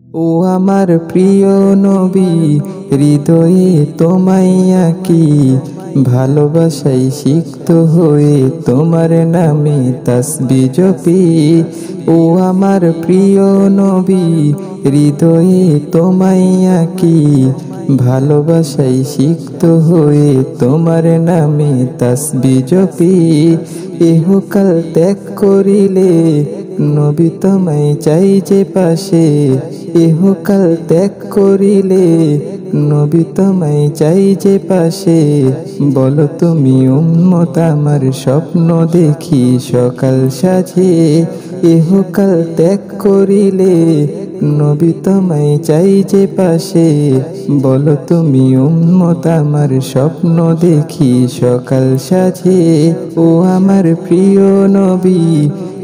ও আমার প্রিয় নবী, হৃদয়ে তোমায় আঁকি, ভালোবাসায় সিক্ত হয়ে তোমার নামে তাসবিহ জপি। ও আমার প্রিয় নবী, হৃদয়ে তোমায় আঁকি, ভালোবাসায় সিক্ত হয়ে তোমার নামে তাসবিহ জপি। ইহকাল ত্যাগ করিলে নবী তোমায় চাই যে পাশে, ইহকাল ত্যাগ করিলে নবী তোমায় চাই যে পাশে। বলো তুমি উম্মত আমার স্বপ্ন দেখি সকাল সাজে, ইহকাল ত্যাগ করিলে নবী তোমায় চাই যে পাশে। বলো তুমি উম্মত আমার স্বপ্ন দেখি সকাল সাজে। ও আমার প্রিয় নবী,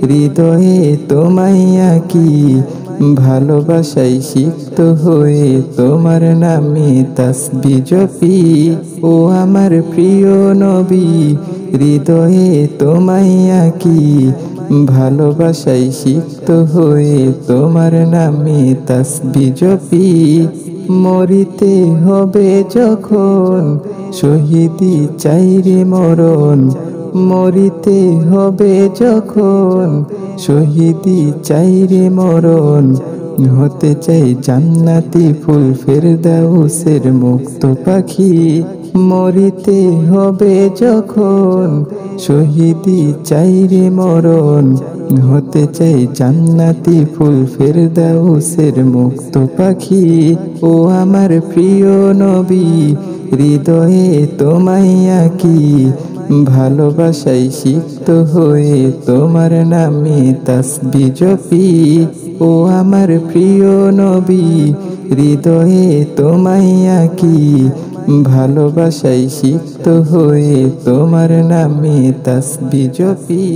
হৃদয়ে তোমায় আঁকি, ভালোবাসায় সিক্ত হয়ে তোমার নামে তাসবিহ জপি। ও আমার প্রিয় নবী, হৃদয়ে তোমায় আঁকি, ভালোবাসায় সিক্ত হয়ে তোমার নামে তাসবিহ জপি। মরিতে হবে যখন শহীদি চাই রে মরণ, মরিতে হবে যখন শহীদি চাই রে মরণ। হতে চাই জান্নাতি ফুল ফেরদাউসের মুক্ত পাখি। মরিতে হবে যখন শহীদি চাই রে মরণ, হতে চাই জান্নাতি ফুল ফেরদাউসের মুক্ত পাখি। ও আমার প্রিয় নবী, হৃদয়ে তোমায় আঁকি, ভালোবাসায় সিক্ত হয়ে তোমার নামে তাসবিহ জপি। ও আমার প্রিয় নবী, হৃদয়ে তোমায় আঁকি, ভালোবাসায় সিক্ত হয়ে তোমার নামে তাসবিহ জপি।